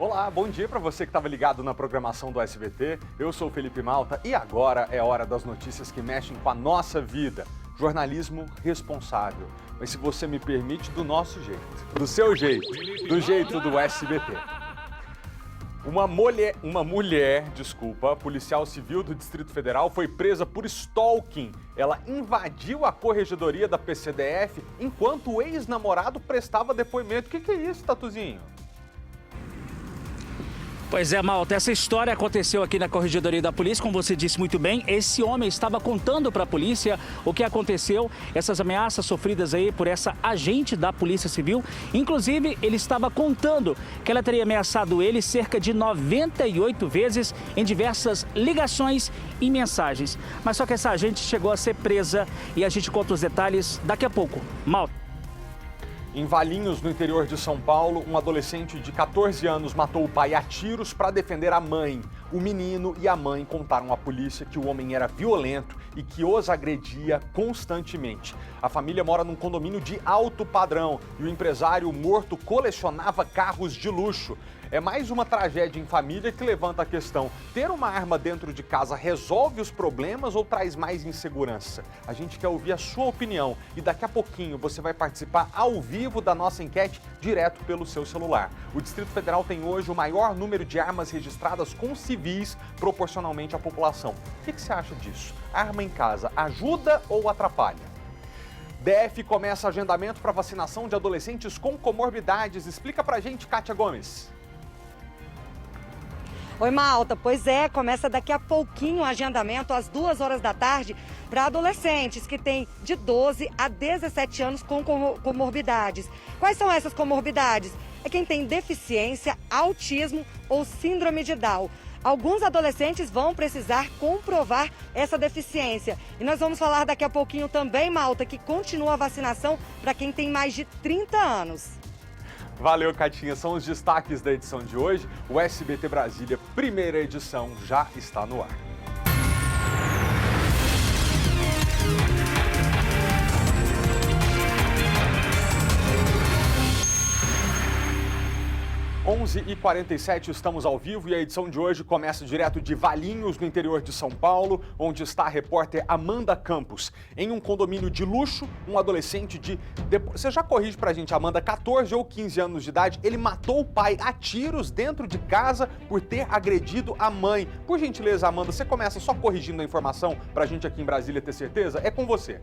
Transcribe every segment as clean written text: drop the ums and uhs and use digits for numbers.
Olá, bom dia para você que estava ligado na programação do SBT. Eu sou o Felipe Malta e agora é hora das notícias que mexem com a nossa vida. Jornalismo responsável. Mas se você me permite, do nosso jeito. Do seu jeito. Do jeito do SBT. Uma mulher, policial civil do Distrito Federal, foi presa por stalking. Ela invadiu a corregedoria da PCDF enquanto o ex-namorado prestava depoimento. O que é isso, Tatuzinho? Pois é, Malta, essa história aconteceu aqui na corregedoria da polícia, como você disse muito bem. Esse homem estava contando para a polícia o que aconteceu, essas ameaças sofridas aí por essa agente da Polícia Civil. Inclusive, ele estava contando que ela teria ameaçado ele cerca de 98 vezes em diversas ligações e mensagens. Mas só que essa agente chegou a ser presa e a gente conta os detalhes daqui a pouco. Malta. Em Valinhos, no interior de São Paulo, um adolescente de 14 anos matou o pai a tiros para defender a mãe. O menino e a mãe contaram à polícia que o homem era violento e que os agredia constantemente. A família mora num condomínio de alto padrão e o empresário morto colecionava carros de luxo. É mais uma tragédia em família que levanta a questão: ter uma arma dentro de casa resolve os problemas ou traz mais insegurança? A gente quer ouvir a sua opinião e daqui a pouquinho você vai participar ao vivo da nossa enquete direto pelo seu celular. O Distrito Federal tem hoje o maior número de armas registradas com civis proporcionalmente à população. O que você acha disso? Arma em casa ajuda ou atrapalha? DF começa agendamento para vacinação de adolescentes com comorbidades. Explica pra gente, Kátia Gomes. Oi, Malta. Pois é, começa daqui a pouquinho o agendamento às 2 horas da tarde para adolescentes que têm de 12 a 17 anos com comorbidades. Quais são essas comorbidades? É quem tem deficiência, autismo ou síndrome de Down. Alguns adolescentes vão precisar comprovar essa deficiência. E nós vamos falar daqui a pouquinho também, Malta, que continua a vacinação para quem tem mais de 30 anos. Valeu, Catinha. São os destaques da edição de hoje. O SBT Brasília, primeira edição, já está no ar. Onze e 47, estamos ao vivo e a edição de hoje começa direto de Valinhos, no interior de São Paulo, onde está a repórter Amanda Campos. Em um condomínio de luxo, um adolescente de... Você já corrige pra gente, Amanda, 14 ou 15 anos de idade, ele matou o pai a tiros dentro de casa por ter agredido a mãe. Por gentileza, Amanda, você começa só corrigindo a informação pra gente aqui em Brasília ter certeza? É com você.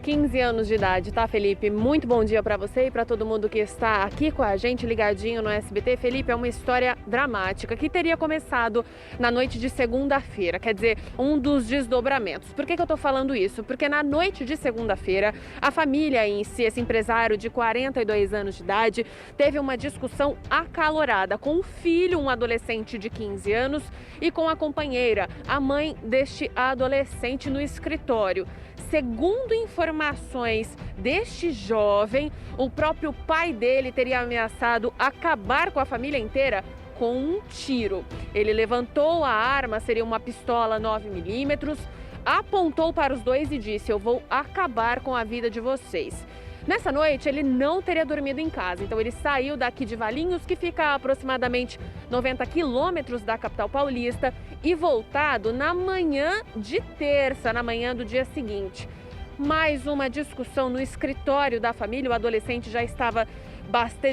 15 anos de idade, tá, Felipe? Muito bom dia para você e para todo mundo que está aqui com a gente, ligadinho no SBT. Felipe, é uma história dramática que teria começado na noite de segunda-feira, quer dizer, um dos desdobramentos. Por que eu tô falando isso? Porque na noite de segunda-feira, a família em si, esse empresário de 42 anos de idade, teve uma discussão acalorada com o filho, um adolescente de 15 anos, e com a companheira, a mãe deste adolescente, no escritório. Segundo informações deste jovem, o próprio pai dele teria ameaçado acabar com a família inteira com um tiro. Ele levantou a arma, seria uma pistola 9mm, apontou para os dois e disse: "Eu vou acabar com a vida de vocês". Nessa noite, ele não teria dormido em casa, então ele saiu daqui de Valinhos, que fica a aproximadamente 90 quilômetros da capital paulista, e voltado na manhã de terça, na manhã do dia seguinte. Mais uma discussão no escritório da família, o adolescente já estava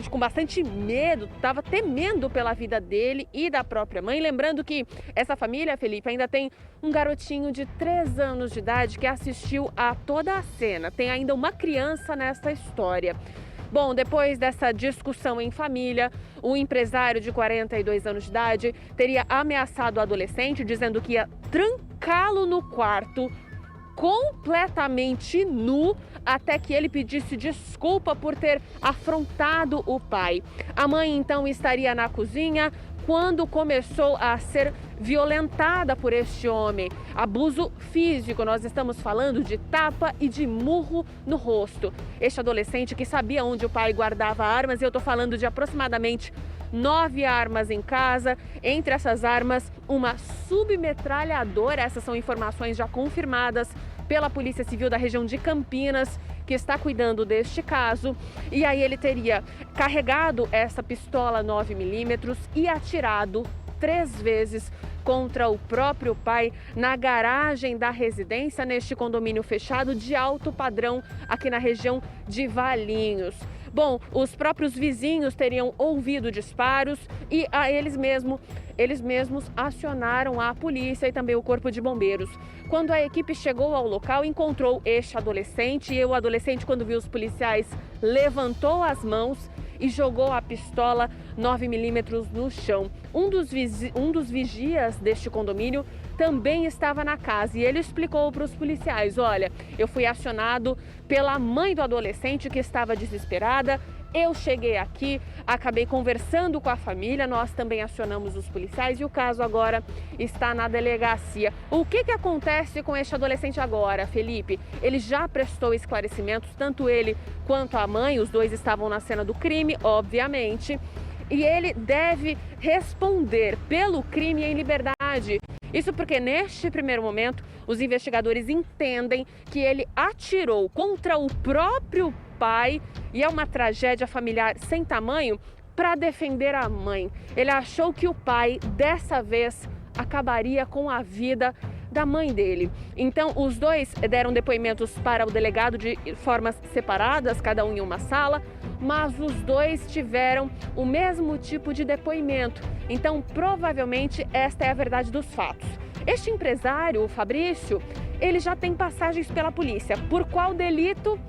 com bastante medo, estava temendo pela vida dele e da própria mãe. Lembrando que essa família, Felipe, ainda tem um garotinho de 3 anos de idade que assistiu a toda a cena. Tem ainda uma criança nessa história. Bom, depois dessa discussão em família, o empresário de 42 anos de idade teria ameaçado o adolescente, dizendo que ia trancá-lo no quarto, completamente nu, até que ele pedisse desculpa por ter afrontado o pai. A mãe então estaria na cozinha quando começou a ser violentada por este homem. Abuso físico, nós estamos falando de tapa e de murro no rosto. Este adolescente que sabia onde o pai guardava armas, e eu estou falando de aproximadamente 9 armas em casa, entre essas armas uma submetralhadora, essas são informações já confirmadas pela Polícia Civil da região de Campinas, que está cuidando deste caso. E aí ele teria carregado essa pistola 9mm e atirado 3 vezes contra o próprio pai na garagem da residência neste condomínio fechado de alto padrão aqui na região de Valinhos. Bom, os próprios vizinhos teriam ouvido disparos e eles mesmos acionaram a polícia e também o corpo de bombeiros. Quando a equipe chegou ao local, encontrou este adolescente e o adolescente, quando viu os policiais, levantou as mãos e jogou a pistola 9mm no chão. Um dos vigias deste condomínio também estava na casa e ele explicou para os policiais: olha, eu fui acionado pela mãe do adolescente que estava desesperada. Eu cheguei aqui, acabei conversando com a família, nós também acionamos os policiais e o caso agora está na delegacia. O que acontece com este adolescente agora, Felipe? Ele já prestou esclarecimentos, tanto ele quanto a mãe, os dois estavam na cena do crime, obviamente, e ele deve responder pelo crime em liberdade. Isso porque, neste primeiro momento, os investigadores entendem que ele atirou contra o próprio pai, e é uma tragédia familiar sem tamanho, para defender a mãe. Ele achou que o pai, dessa vez, acabaria com a vida da mãe dele. Então, os dois deram depoimentos para o delegado de formas separadas, cada um em uma sala, mas os dois tiveram o mesmo tipo de depoimento. Então, provavelmente, esta é a verdade dos fatos. Este empresário, o Fabrício, ele já tem passagens pela polícia. Por qual delito?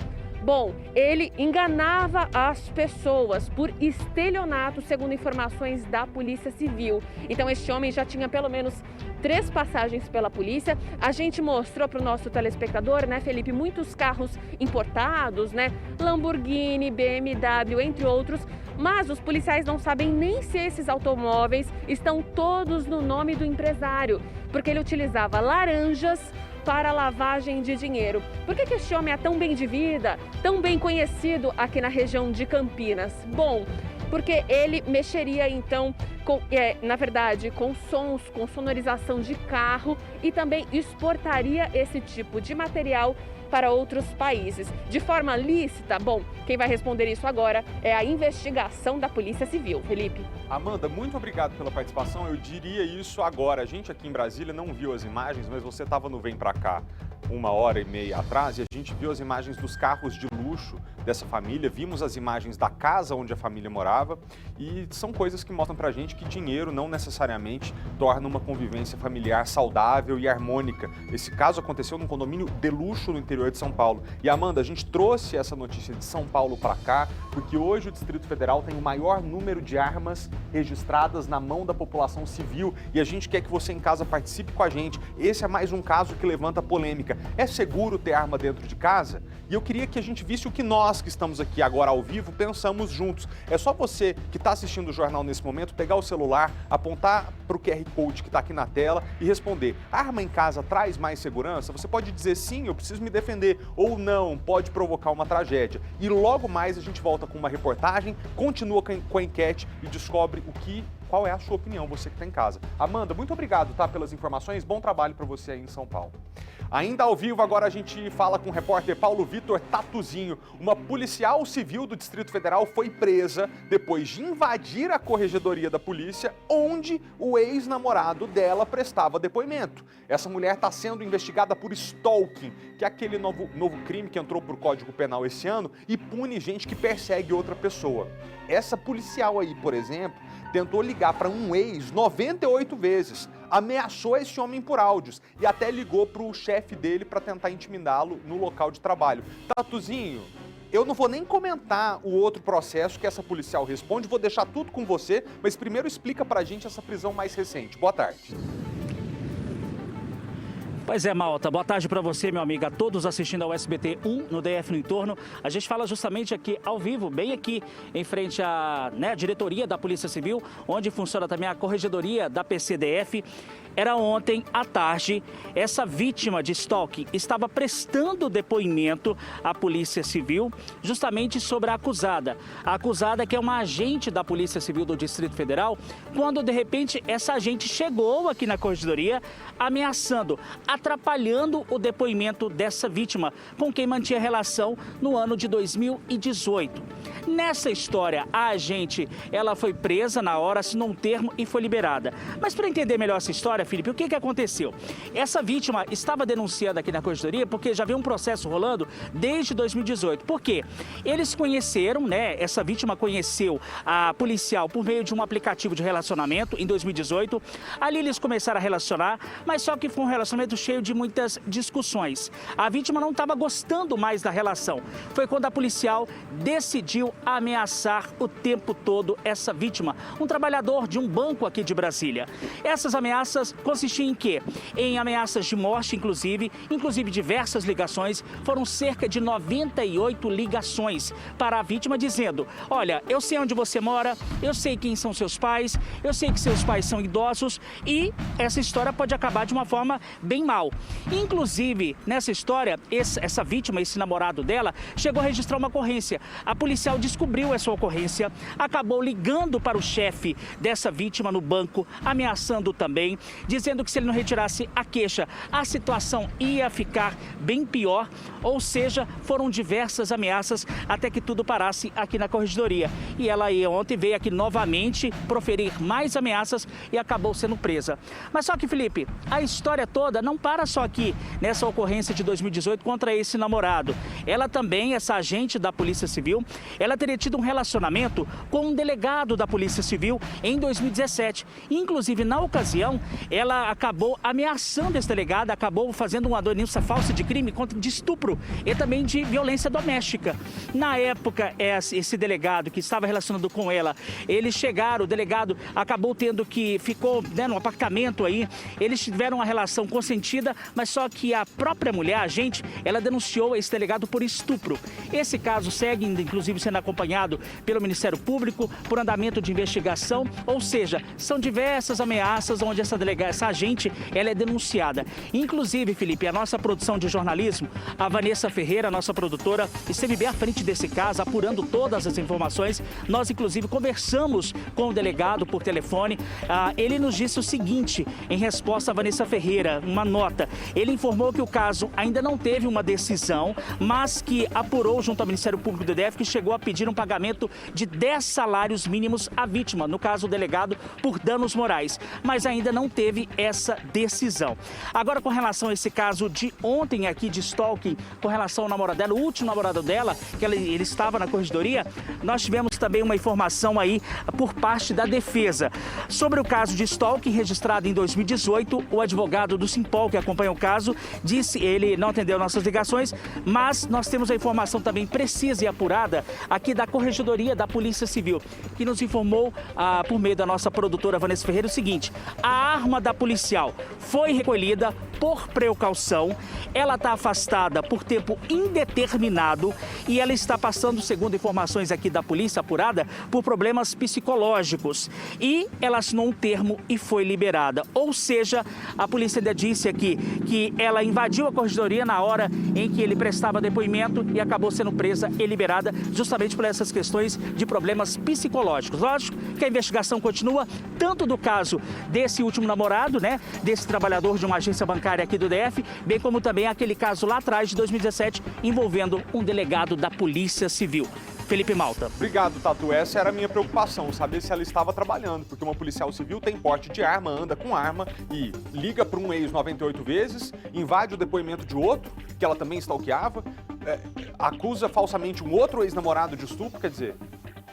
Bom, ele enganava as pessoas por estelionato, segundo informações da Polícia Civil. Então, este homem já tinha pelo menos 3 passagens pela polícia. A gente mostrou para o nosso telespectador, né, Felipe, muitos carros importados, né? Lamborghini, BMW, entre outros. Mas os policiais não sabem nem se esses automóveis estão todos no nome do empresário, porque ele utilizava laranjas para lavagem de dinheiro. Por que este homem é tão bem de vida, tão bem conhecido aqui na região de Campinas? Bom, porque ele mexeria então, na verdade, com sons, com sonorização de carro e também exportaria esse tipo de material para outros países. De forma lícita? Bom, quem vai responder isso agora é a investigação da Polícia Civil. Felipe. Amanda, muito obrigado pela participação. Eu diria isso agora. A gente aqui em Brasília não viu as imagens, mas você estava no Vem Pra Cá 1h30 atrás e a gente viu as imagens dos carros de luxo dessa família, vimos as imagens da casa onde a família morava e são coisas que mostram pra gente que dinheiro não necessariamente torna uma convivência familiar saudável e harmônica. Esse caso aconteceu num condomínio de luxo no interior de São Paulo. E Amanda, a gente trouxe essa notícia de São Paulo pra cá porque hoje o Distrito Federal tem o maior número de armas registradas na mão da população civil e a gente quer que você em casa participe com a gente. Esse é mais um caso que levanta polêmica. É seguro ter arma dentro de casa? E eu queria que a gente visse o que nós que estamos aqui agora ao vivo pensamos juntos. É só você que está assistindo o jornal nesse momento pegar o celular, apontar para o QR Code que está aqui na tela e responder: arma em casa traz mais segurança? Você pode dizer sim, eu preciso me defender, ou não, pode provocar uma tragédia. E logo mais a gente volta com uma reportagem, continua com a enquete e descobre qual é a sua opinião, você que está em casa. Amanda, muito obrigado, tá, pelas informações, bom trabalho para você aí em São Paulo. Ainda ao vivo, agora a gente fala com o repórter Paulo Vitor Tatuzinho. Uma policial civil do Distrito Federal foi presa depois de invadir a corregedoria da polícia, onde o ex-namorado dela prestava depoimento. Essa mulher está sendo investigada por stalking, que é aquele novo crime que entrou para o Código Penal esse ano e pune gente que persegue outra pessoa. Essa policial aí, por exemplo, tentou ligar para um ex 98 vezes, ameaçou esse homem por áudios e até ligou para o chefe dele para tentar intimidá-lo no local de trabalho. Tatuzinho, eu não vou nem comentar o outro processo que essa policial responde, vou deixar tudo com você, mas primeiro explica pra gente essa prisão mais recente. Boa tarde. Pois é, Malta. Boa tarde para você, meu amigo, a todos assistindo ao SBT 1 no DF no Entorno. A gente fala justamente aqui ao vivo, bem aqui em frente à diretoria da Polícia Civil, onde funciona também a corregedoria da PCDF. Era ontem à tarde, essa vítima de stalking estava prestando depoimento à Polícia Civil justamente sobre a acusada. A acusada que é uma agente da Polícia Civil do Distrito Federal, quando de repente essa agente chegou aqui na corregedoria ameaçando. A atrapalhando o depoimento dessa vítima, com quem mantinha relação no ano de 2018. Nessa história, a agente, ela foi presa na hora, assinou um termo e foi liberada. Mas para entender melhor essa história, Felipe, o que aconteceu? Essa vítima estava denunciada aqui na corregedoria porque já havia um processo rolando desde 2018. Por quê? Eles conheceram, né? Essa vítima conheceu a policial por meio de um aplicativo de relacionamento em 2018. Ali eles começaram a relacionar, mas só que foi um relacionamento cheio de muitas discussões. A vítima não estava gostando mais da relação. Foi quando a policial decidiu ameaçar o tempo todo essa vítima, um trabalhador de um banco aqui de Brasília. Essas ameaças consistiam em quê? Em ameaças de morte, inclusive diversas ligações, foram cerca de 98 ligações para a vítima dizendo: olha, eu sei onde você mora, eu sei quem são seus pais, eu sei que seus pais são idosos e essa história pode acabar de uma forma bem mal. Inclusive, nessa história, essa vítima, esse namorado dela, chegou a registrar uma ocorrência. A policial descobriu essa ocorrência, acabou ligando para o chefe dessa vítima no banco, ameaçando também, dizendo que se ele não retirasse a queixa, a situação ia ficar bem pior. Ou seja, foram diversas ameaças até que tudo parasse aqui na corregedoria. E ela ontem veio aqui novamente proferir mais ameaças e acabou sendo presa. Mas só que, Felipe, a história toda não para só aqui nessa ocorrência de 2018 contra esse namorado. Ela também, essa agente da Polícia Civil, ela teria tido um relacionamento com um delegado da Polícia Civil em 2017. Inclusive, na ocasião, ela acabou ameaçando esse delegado, acabou fazendo uma denúncia falsa de crime de estupro e também de violência doméstica. Na época, esse delegado que estava relacionado com ela, eles chegaram, o delegado acabou ficou no apartamento aí, eles tiveram uma relação consentida, mas só que a própria mulher, a agente, ela denunciou esse delegado por estupro. Esse caso segue, inclusive, sendo acompanhado pelo Ministério Público por andamento de investigação, ou seja, são diversas ameaças onde essa agente, ela é denunciada. Inclusive, Felipe, a nossa produção de jornalismo, a Vanessa Ferreira, a nossa produtora, esteve bem à frente desse caso, apurando todas as informações. Nós, inclusive, conversamos com o delegado por telefone. Ele nos disse o seguinte, em resposta a Vanessa Ferreira, uma nota. Ele informou que o caso ainda não teve uma decisão, mas que apurou junto ao Ministério Público do DF que chegou a pedir um pagamento de 10 salários mínimos à vítima, no caso o delegado, por danos morais, mas ainda não teve essa decisão. Agora, com relação a esse caso de ontem aqui de stalking, com relação ao namorado dela, o último namorado dela, que ele estava na corregedoria, nós tivemos também uma informação aí por parte da defesa. Sobre o caso de stalking registrado em 2018, o advogado do Simpol, que acompanha o caso, disse, ele não atendeu nossas ligações, mas nós temos a informação também precisa e apurada aqui da Corregedoria da Polícia Civil, que nos informou por meio da nossa produtora Vanessa Ferreira o seguinte: a arma da policial foi recolhida por precaução, ela está afastada por tempo indeterminado e ela está passando, segundo informações aqui da polícia apurada, por problemas psicológicos. E ela assinou um termo e foi liberada. Ou seja, a polícia ainda disse aqui que ela invadiu a corregedoria na hora em que ele prestava depoimento e acabou sendo presa e liberada justamente por essas questões de problemas psicológicos. Lógico que a investigação continua, tanto do caso desse último namorado, né, desse trabalhador de uma agência bancária aqui do DF, bem como também aquele caso lá atrás de 2017 envolvendo um delegado da Polícia Civil. Felipe Malta. Obrigado, Tatu. Essa era a minha preocupação, saber se ela estava trabalhando, porque uma policial civil tem porte de arma, anda com arma e liga para um ex 98 vezes, invade o depoimento de outro, que ela também stalkeava, acusa falsamente um outro ex-namorado de estupro, quer dizer,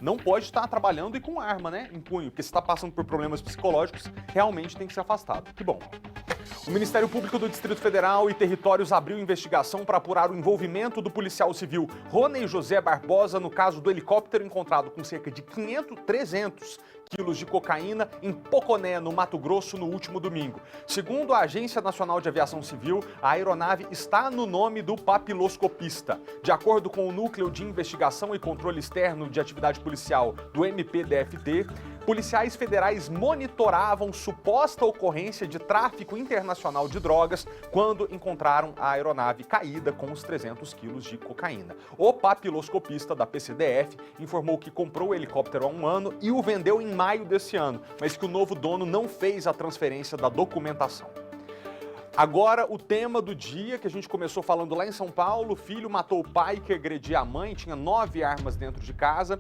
não pode estar trabalhando e com arma, né, em punho, porque se está passando por problemas psicológicos, realmente tem que ser afastado. Que bom. O Ministério Público do Distrito Federal e Territórios abriu investigação para apurar o envolvimento do policial civil Rony José Barbosa no caso do helicóptero encontrado com cerca de 300 quilos de cocaína em Poconé, no Mato Grosso, no último domingo. Segundo a Agência Nacional de Aviação Civil, a aeronave está no nome do papiloscopista. De acordo com o Núcleo de Investigação e Controle Externo de Atividade Policial do MPDFT, policiais federais monitoravam suposta ocorrência de tráfico internacional de drogas quando encontraram a aeronave caída com os 300 quilos de cocaína. O papiloscopista da PCDF informou que comprou o helicóptero há um ano e o vendeu em maio desse ano, mas que o novo dono não fez a transferência da documentação. Agora, o tema do dia, que a gente começou falando lá em São Paulo: o filho matou o pai que agredia a mãe, tinha 9 armas dentro de casa.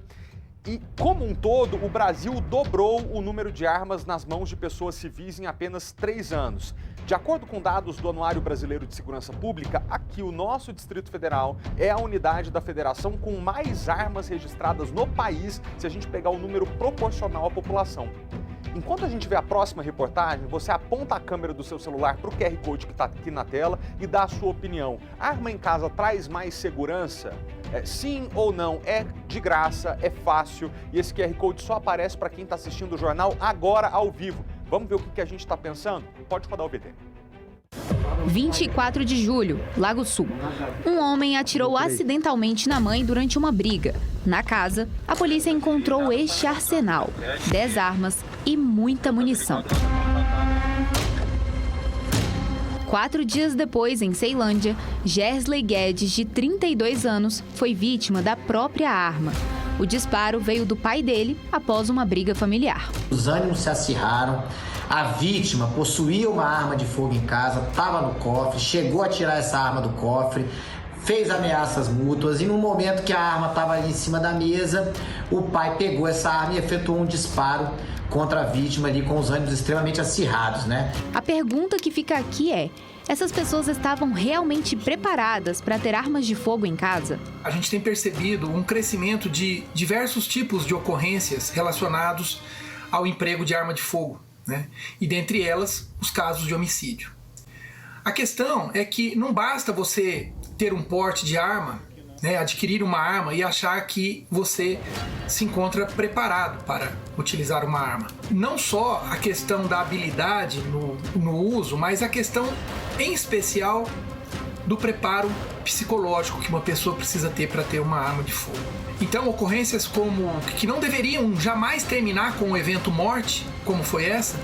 E, como um todo, o Brasil dobrou o número de armas nas mãos de pessoas civis em apenas 3 anos. De acordo com dados do Anuário Brasileiro de Segurança Pública, aqui o nosso Distrito Federal é a unidade da federação com mais armas registradas no país, se a gente pegar o número proporcional à população. Enquanto a gente vê a próxima reportagem, você aponta a câmera do seu celular para o QR Code que está aqui na tela e dá a sua opinião. Arma em casa traz mais segurança? Sim ou não? É de graça, é fácil e esse QR Code só aparece para quem está assistindo o jornal agora ao vivo. Vamos ver o que a gente está pensando? Pode rodar o VT. 24 de julho, Lago Sul. Um homem atirou acidentalmente na mãe durante uma briga. Na casa, a polícia encontrou este arsenal: 10 armas e muita munição. 4 dias depois, em Ceilândia, Gersley Guedes, de 32 anos, foi vítima da própria arma. O disparo veio do pai dele após uma briga familiar. Os ânimos se acirraram. A vítima possuía uma arma de fogo em casa, estava no cofre, chegou a tirar essa arma do cofre, fez ameaças mútuas e no momento que a arma estava ali em cima da mesa, o pai pegou essa arma e efetuou um disparo contra a vítima ali com os ânimos extremamente acirrados, né? A pergunta que fica aqui é: essas pessoas estavam realmente preparadas para ter armas de fogo em casa? A gente tem percebido um crescimento de diversos tipos de ocorrências relacionados ao emprego de arma de fogo, né? E dentre elas, os casos de homicídio. A questão é que não basta você ter um porte de arma, né, adquirir uma arma e achar que você se encontra preparado para utilizar uma arma. Não só a questão da habilidade no uso, mas a questão em especial do preparo psicológico que uma pessoa precisa ter para ter uma arma de fogo. Então, ocorrências como que não deveriam jamais terminar com um evento morte, como foi essa,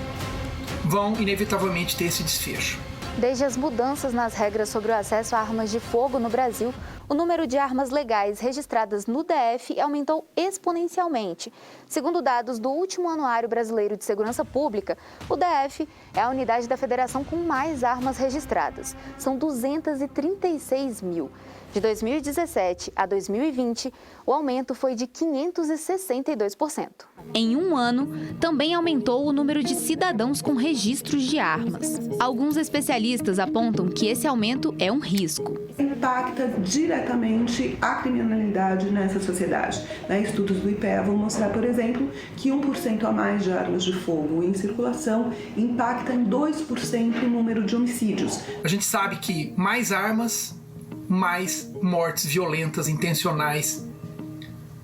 vão inevitavelmente ter esse desfecho. Desde as mudanças nas regras sobre o acesso a armas de fogo no Brasil, o número de armas legais registradas no DF aumentou exponencialmente. Segundo dados do último Anuário Brasileiro de Segurança Pública, o DF é a unidade da federação com mais armas registradas. São 236 mil. De 2017 a 2020, o aumento foi de 562%. Em um ano, também aumentou o número de cidadãos com registros de armas. Alguns especialistas apontam que esse aumento é um risco. Impacta diretamente a criminalidade nessa sociedade. Estudos do IPEA vão mostrar, por exemplo, que 1% a mais de armas de fogo em circulação impacta em 2% o número de homicídios. A gente sabe que mais armas, mais mortes violentas, intencionais,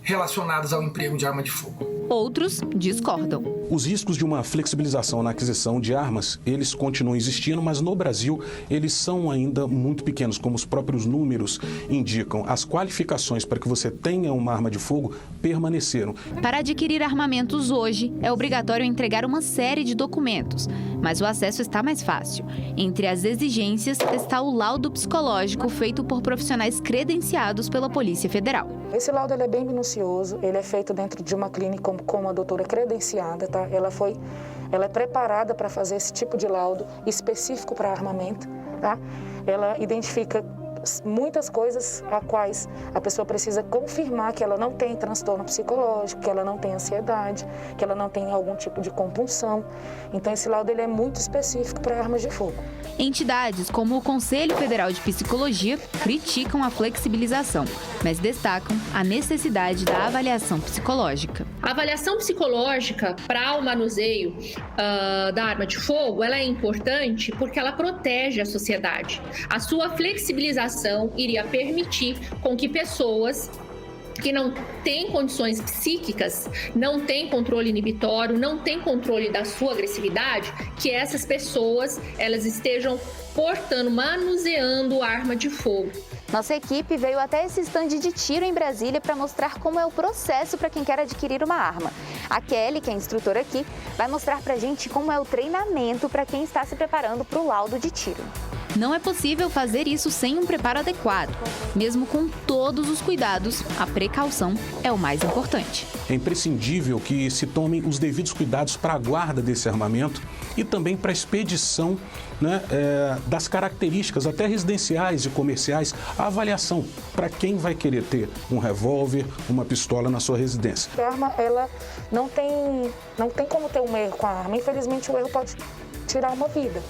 relacionadas ao emprego de arma de fogo. Outros discordam. Os riscos de uma flexibilização na aquisição de armas, eles continuam existindo, mas no Brasil eles são ainda muito pequenos, como os próprios números indicam. As qualificações para que você tenha uma arma de fogo permaneceram. Para adquirir armamentos hoje, é obrigatório entregar uma série de documentos, mas o acesso está mais fácil. Entre as exigências está o laudo psicológico feito por profissionais credenciados pela Polícia Federal. Esse laudo é bem minucioso, ele é feito dentro de uma clínica com uma doutora credenciada, tá? Ela é preparada para fazer esse tipo de laudo específico para armamento, tá? Ela identifica muitas coisas a quais a pessoa precisa confirmar que ela não tem transtorno psicológico, que ela não tem ansiedade, que ela não tem algum tipo de compulsão. Então esse laudo ele é muito específico para armas de fogo. Entidades como o Conselho Federal de Psicologia criticam a flexibilização, mas destacam a necessidade da avaliação psicológica. A avaliação psicológica para o manuseio da arma de fogo, ela é importante porque ela protege a sociedade. A sua flexibilização iria permitir com que pessoas que não têm condições psíquicas, não têm controle inibitório, não têm controle da sua agressividade, que essas pessoas elas estejam portando, manuseando arma de fogo. Nossa equipe veio até esse estande de tiro em Brasília para mostrar como é o processo para quem quer adquirir uma arma. A Kelly, que é instrutora aqui, vai mostrar para a gente como é o treinamento para quem está se preparando para o laudo de tiro. Não é possível fazer isso sem um preparo adequado. Mesmo com todos os cuidados, a precaução é o mais importante. É imprescindível que se tomem os devidos cuidados para a guarda desse armamento e também para a expedição, né, das características até residenciais e comerciais, a avaliação para quem vai querer ter um revólver, uma pistola na sua residência. A arma, ela não tem como ter um erro com a arma. Infelizmente, o erro pode tirar uma vida.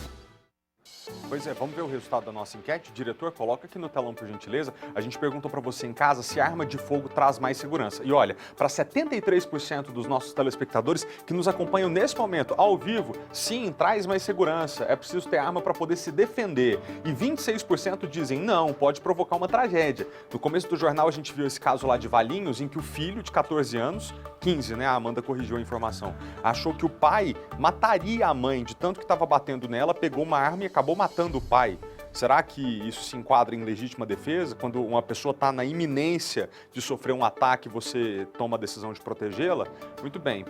Pois é, vamos ver o resultado da nossa enquete. Diretor, coloca aqui no telão, por gentileza. A gente perguntou para você em casa se a arma de fogo traz mais segurança. E olha, para 73% dos nossos telespectadores que nos acompanham nesse momento, ao vivo, sim, traz mais segurança. É preciso ter arma para poder se defender. E 26% dizem não, pode provocar uma tragédia. No começo do jornal a gente viu esse caso lá de Valinhos, em que o filho de 14 anos, 15, né? A Amanda corrigiu a informação. Achou que o pai mataria a mãe de tanto que estava batendo nela, pegou uma arma e acabou matando o pai. Será que isso se enquadra em legítima defesa? Quando uma pessoa está na iminência de sofrer um ataque, você toma a decisão de protegê-la? Muito bem,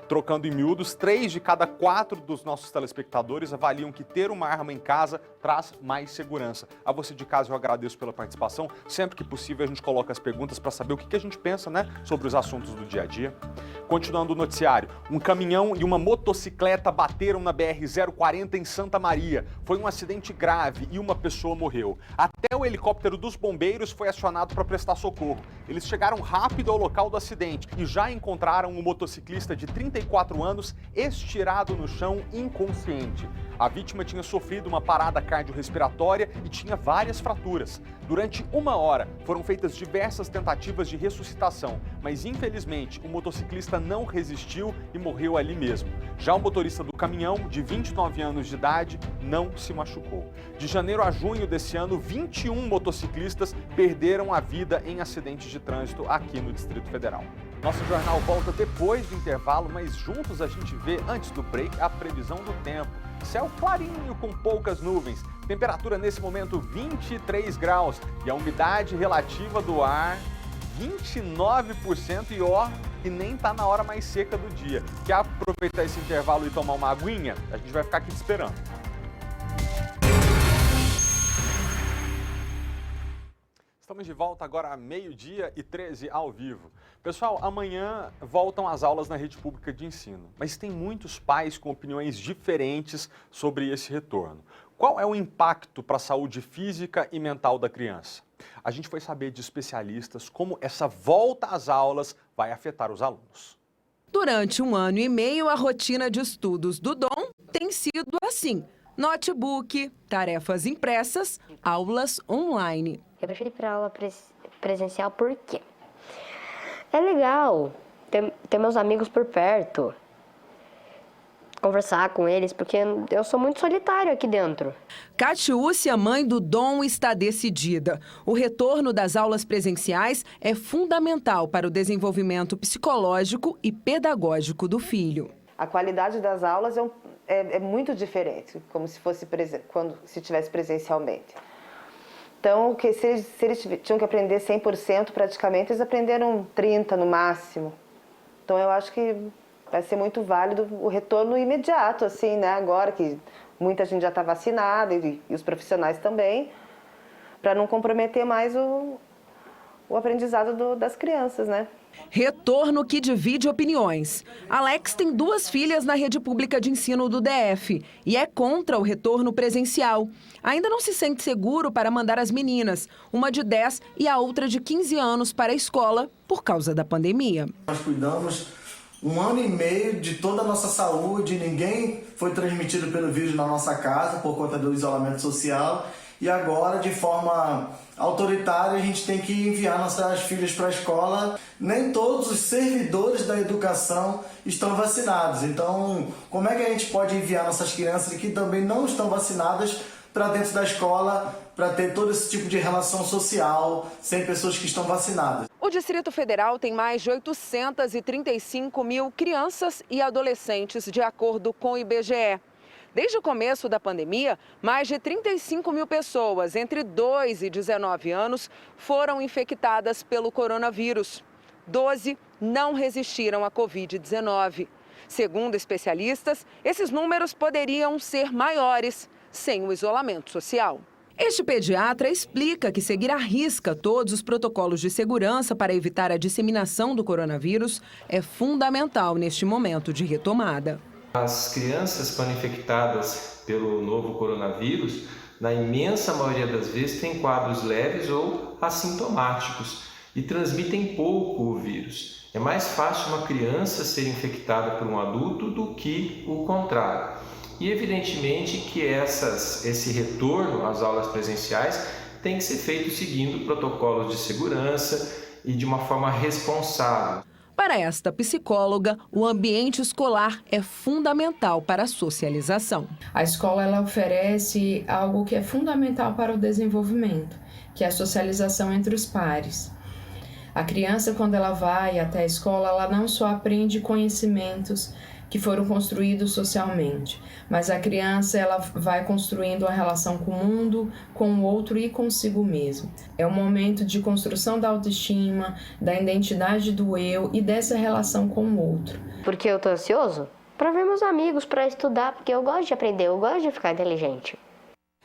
trocando em miúdos, 3 de cada 4 dos nossos telespectadores avaliam que ter uma arma em casa traz mais segurança. A você de casa eu agradeço pela participação. Sempre que possível a gente coloca as perguntas para saber o que a gente pensa, né, sobre os assuntos do dia a dia. Continuando o noticiário, um caminhão e uma motocicleta bateram na BR-040 em Santa Maria. Foi um acidente grave e uma pessoa morreu. Até o helicóptero dos bombeiros foi acionado para prestar socorro. Eles chegaram rápido ao local do acidente e já encontraram um motociclista de 34 anos estirado no chão, inconsciente. A vítima tinha sofrido uma parada cardiorrespiratória e tinha várias fraturas. Durante 1 hora foram feitas diversas tentativas de ressuscitação, mas infelizmente o motociclista não resistiu e morreu ali mesmo. Já o motorista do caminhão, de 29 anos de idade, não se machucou. De janeiro a junho desse ano, 21 motociclistas perderam a vida em acidentes de trânsito aqui no Distrito Federal. Nosso jornal volta depois do intervalo, mas juntos a gente vê, antes do break, a previsão do tempo. Céu clarinho com poucas nuvens, temperatura nesse momento 23 graus e a umidade relativa do ar 29% e nem tá na hora mais seca do dia. Quer aproveitar esse intervalo e tomar uma aguinha? A gente vai ficar aqui te esperando. Estamos de volta agora a 12h13 ao vivo. Pessoal, amanhã voltam as aulas na rede pública de ensino, mas tem muitos pais com opiniões diferentes sobre esse retorno. Qual é o impacto para a saúde física e mental da criança? A gente foi saber de especialistas como essa volta às aulas vai afetar os alunos. Durante 1 ano e meio, a rotina de estudos do Dom tem sido assim: notebook, tarefas impressas, aulas online. Eu prefiro ir para aula presencial porque é legal ter meus amigos por perto, conversar com eles, porque eu sou muito solitário aqui dentro. Catiúcia, mãe do Dom, está decidida. O retorno das aulas presenciais é fundamental para o desenvolvimento psicológico e pedagógico do filho. A qualidade das aulas é muito diferente, como se fosse se tivesse presencialmente. Então, se eles tinham que aprender 100% praticamente, eles aprenderam 30% no máximo. Então, eu acho que vai ser muito válido o retorno imediato, assim, né? Agora que muita gente já está vacinada e os profissionais também, para não comprometer mais o aprendizado das crianças, né? Retorno que divide opiniões. Alex tem 2 filhas na rede pública de ensino do DF e é contra o retorno presencial. Ainda não se sente seguro para mandar as meninas, uma de 10 e a outra de 15 anos, para a escola por causa da pandemia. Nós cuidamos 1 ano e meio de toda a nossa saúde, ninguém foi transmitido pelo vírus na nossa casa por conta do isolamento social. E agora, de forma autoritária, a gente tem que enviar nossas filhas para a escola. Nem todos os servidores da educação estão vacinados. Então, como é que a gente pode enviar nossas crianças que também não estão vacinadas para dentro da escola, para ter todo esse tipo de relação social sem pessoas que estão vacinadas? O Distrito Federal tem mais de 835 mil crianças e adolescentes, de acordo com o IBGE. Desde o começo da pandemia, mais de 35 mil pessoas entre 2 e 19 anos foram infectadas pelo coronavírus. 12 não resistiram à Covid-19. Segundo especialistas, esses números poderiam ser maiores sem o isolamento social. Este pediatra explica que seguir à risca todos os protocolos de segurança para evitar a disseminação do coronavírus é fundamental neste momento de retomada. As crianças quando infectadas pelo novo coronavírus, na imensa maioria das vezes, têm quadros leves ou assintomáticos e transmitem pouco o vírus. É mais fácil uma criança ser infectada por um adulto do que o contrário. E evidentemente que esse retorno às aulas presenciais tem que ser feito seguindo protocolos de segurança e de uma forma responsável. Para esta psicóloga, o ambiente escolar é fundamental para a socialização. A escola ela oferece algo que é fundamental para o desenvolvimento, que é a socialização entre os pares. A criança, quando ela vai até a escola, ela não só aprende conhecimentos que foram construídos socialmente, mas a criança ela vai construindo a relação com o mundo, com o outro e consigo mesmo. É um momento de construção da autoestima, da identidade do eu e dessa relação com o outro. Porque eu tô ansioso? Para ver meus amigos, para estudar, porque eu gosto de aprender, eu gosto de ficar inteligente.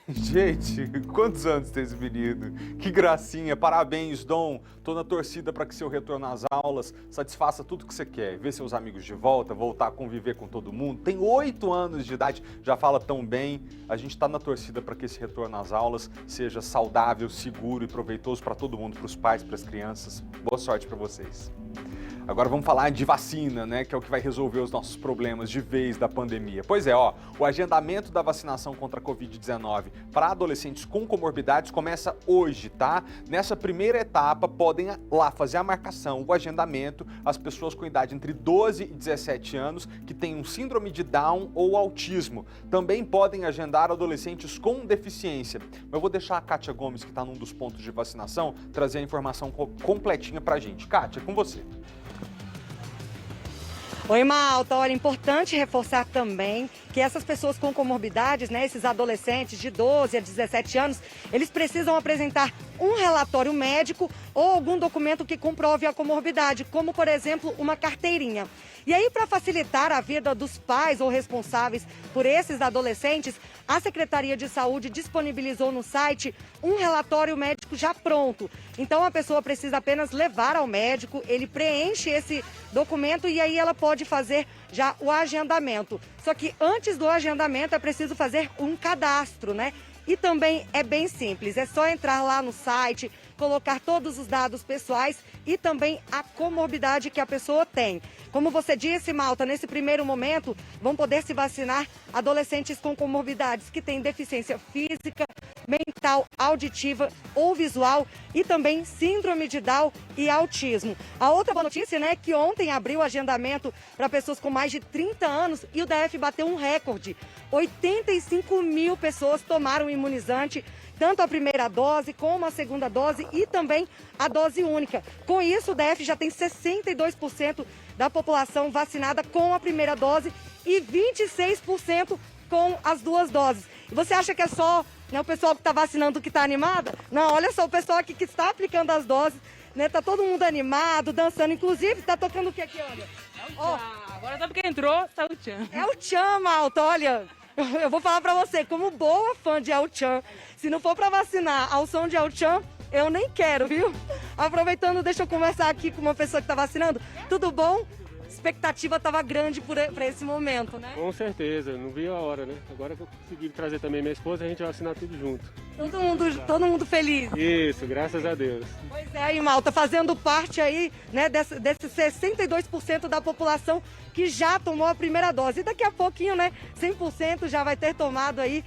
Gente, quantos anos tem esse menino? Que gracinha, parabéns, Dom. Tô na torcida para que seu retorno às aulas satisfaça tudo que você quer. Ver seus amigos de volta, voltar a conviver com todo mundo. Tem 8 anos de idade, já fala tão bem. A gente tá na torcida para que esse retorno às aulas seja saudável, seguro e proveitoso para todo mundo, para os pais, para as crianças. Boa sorte para vocês. Agora vamos falar de vacina, né, que é o que vai resolver os nossos problemas de vez da pandemia. Pois é, o agendamento da vacinação contra a Covid-19 para adolescentes com comorbidades começa hoje, tá? Nessa primeira etapa, podem lá fazer a marcação, o agendamento, as pessoas com idade entre 12 e 17 anos que tenham síndrome de Down ou autismo. Também podem agendar adolescentes com deficiência. Eu vou deixar a Kátia Gomes, que está num dos pontos de vacinação, trazer a informação completinha pra gente. Kátia, com você. Oi, Malta. Olha, importante reforçar também que essas pessoas com comorbidades, né, esses adolescentes de 12 a 17 anos, eles precisam apresentar um relatório médico ou algum documento que comprove a comorbidade, como, por exemplo, uma carteirinha. E aí, para facilitar a vida dos pais ou responsáveis por esses adolescentes, a Secretaria de Saúde disponibilizou no site um relatório médico já pronto. Então, a pessoa precisa apenas levar ao médico, ele preenche esse documento e aí ela pode fazer já o agendamento. Só que antes do agendamento é preciso fazer um cadastro, né? E também é bem simples, é só entrar lá no site, colocar todos os dados pessoais e também a comorbidade que a pessoa tem. Como você disse, Malta, nesse primeiro momento vão poder se vacinar adolescentes com comorbidades que têm deficiência física, mental, auditiva ou visual e também síndrome de Down e autismo. A outra boa notícia, né, é que ontem abriu o agendamento para pessoas com mais de 30 anos e o DF bateu um recorde. 85 mil pessoas tomaram o imunizante, tanto a primeira dose como a segunda dose e também a dose única. Com isso, o DF já tem 62% da população vacinada com a primeira dose e 26% com as 2 doses. E você acha que é só, né, o pessoal que está vacinando que está animado? Não, olha só, o pessoal aqui que está aplicando as doses, né, tá todo mundo animado, dançando, inclusive, tá tocando o que aqui, olha? É o Tchan. Agora sabe quem entrou? Tá o Tchan. É o Tchan, Malta, olha. Eu vou falar pra você, como boa fã de El Chan, se não for pra vacinar ao som de El Chan, eu nem quero, viu? Aproveitando, deixa eu conversar aqui com uma pessoa que tá vacinando. Tudo bom? A expectativa estava grande para esse momento, né? Com certeza, não vi a hora, né? Agora que eu consegui trazer também minha esposa, a gente vai assinar tudo junto. Todo mundo feliz. Isso, graças a Deus. Pois é, aí, Malta, fazendo parte aí, né, desse 62% da população que já tomou a primeira dose. E daqui a pouquinho, né, 100% já vai ter tomado aí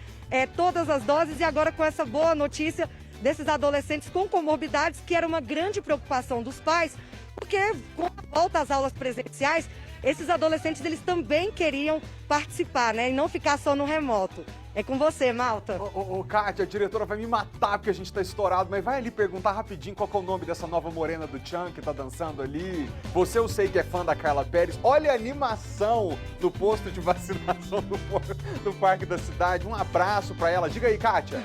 todas as doses. E agora com essa boa notícia desses adolescentes com comorbidades, que era uma grande preocupação dos pais, porque com a volta às aulas presenciais, esses adolescentes eles também queriam participar, né, e não ficar só no remoto. É com você, Malta. Ô, Kátia, a diretora vai me matar porque a gente tá estourado, mas vai ali perguntar rapidinho qual que é o nome dessa nova morena do Tchan que tá dançando ali. Você, eu sei que é fã da Carla Pérez. Olha a animação do posto de vacinação do Parque da Cidade. Um abraço pra ela. Diga aí, Kátia.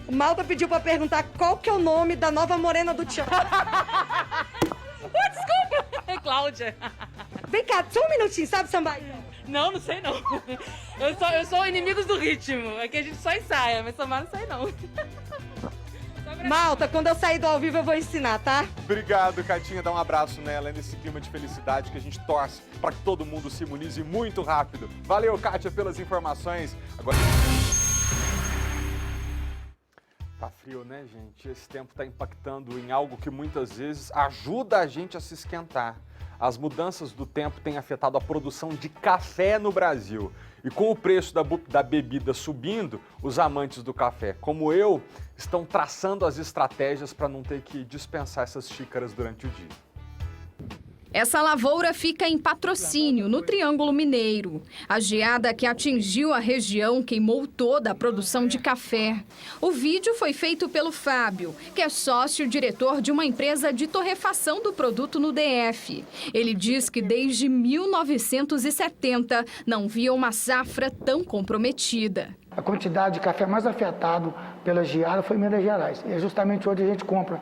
O Malta pediu pra perguntar qual que é o nome da nova morena do Tchan. Desculpa! É Cláudia. Vem cá, só um minutinho, sabe sambar? Não sei não. Eu sou inimigos do ritmo. Aqui a gente só ensaia, mas sambar não sei não. Malta, quando eu sair do ao vivo eu vou ensinar, tá? Obrigado, Catinha. Dá um abraço nela, nesse clima de felicidade que a gente torce para que todo mundo se imunize muito rápido. Valeu, Kátia, pelas informações. Agora... Tá frio, né, gente? Esse tempo tá impactando em algo que muitas vezes ajuda a gente a se esquentar. As mudanças do tempo têm afetado a produção de café no Brasil. E com o preço da bebida subindo, os amantes do café, como eu, estão traçando as estratégias para não ter que dispensar essas xícaras durante o dia. Essa lavoura fica em Patrocínio, no Triângulo Mineiro. A geada que atingiu a região queimou toda a produção de café. O vídeo foi feito pelo Fábio, que é sócio-diretor de uma empresa de torrefação do produto no DF. Ele diz que desde 1970 não via uma safra tão comprometida. A quantidade de café mais afetado pela geada foi em Minas Gerais. E é justamente onde a gente compra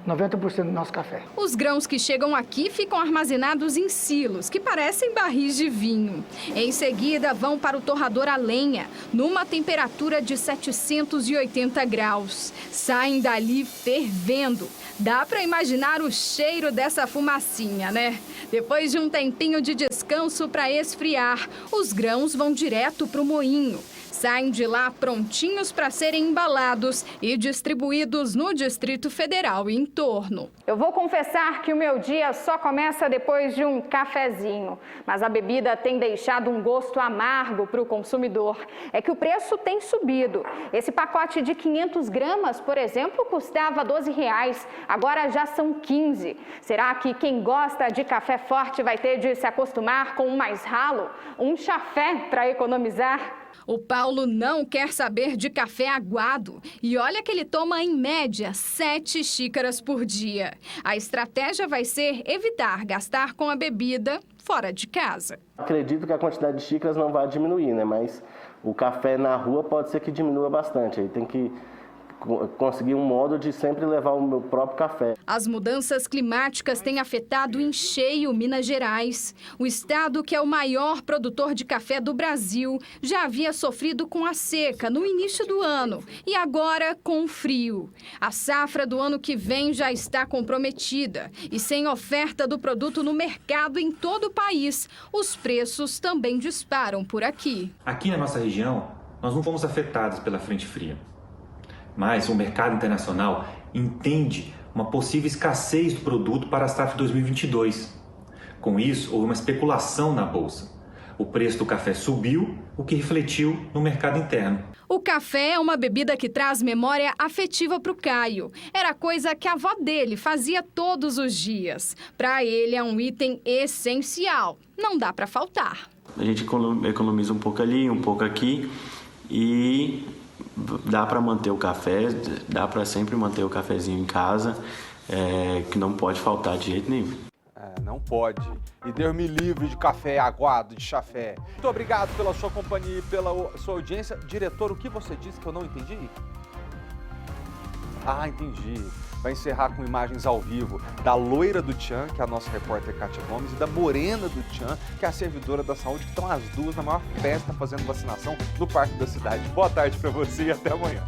90% do nosso café. Os grãos que chegam aqui ficam armazenados em silos, que parecem barris de vinho. Em seguida, vão para o torrador a lenha, numa temperatura de 780 graus. Saem dali fervendo. Dá para imaginar o cheiro dessa fumacinha, né? Depois de um tempinho de descanso para esfriar, os grãos vão direto para o moinho. Saem de lá prontinhos para serem embalados e distribuídos no Distrito Federal e em torno. Eu vou confessar que o meu dia só começa depois de um cafezinho, mas a bebida tem deixado um gosto amargo para o consumidor. É que o preço tem subido. Esse pacote de 500 gramas, por exemplo, custava R$12, agora já são 15. Será que quem gosta de café forte vai ter de se acostumar com um mais ralo? Um chafé para economizar? O Paulo não quer saber de café aguado e olha que ele toma, em média, 7 xícaras por dia. A estratégia vai ser evitar gastar com a bebida fora de casa. Acredito que a quantidade de xícaras não vai diminuir, né? Mas o café na rua pode ser que diminua bastante. Aí tem que conseguir um modo de sempre levar o meu próprio café. As mudanças climáticas têm afetado em cheio Minas Gerais. O estado, que é o maior produtor de café do Brasil, já havia sofrido com a seca no início do ano e agora com o frio. A safra do ano que vem já está comprometida e sem oferta do produto no mercado em todo o país, os preços também disparam por aqui. Aqui na nossa região, nós não fomos afetados pela frente fria. Mas o mercado internacional entende uma possível escassez do produto para a safra 2022. Com isso, houve uma especulação na bolsa. O preço do café subiu, o que refletiu no mercado interno. O café é uma bebida que traz memória afetiva para o Caio. Era coisa que a avó dele fazia todos os dias. Para ele é um item essencial, não dá para faltar. A gente economiza um pouco ali, um pouco aqui e dá para manter o café, dá para sempre manter o cafezinho em casa, que não pode faltar de jeito nenhum. Não pode. E Deus me livre de café aguado, de chafé. Muito obrigado pela sua companhia e pela sua audiência. Diretor, o que você disse que eu não entendi? Ah, entendi. Vai encerrar com imagens ao vivo da loira do Tchan, que é a nossa repórter Kátia Gomes, e da morena do Tchan, que é a servidora da saúde, que estão as duas na maior festa fazendo vacinação no Parque da Cidade. Boa tarde para você e até amanhã.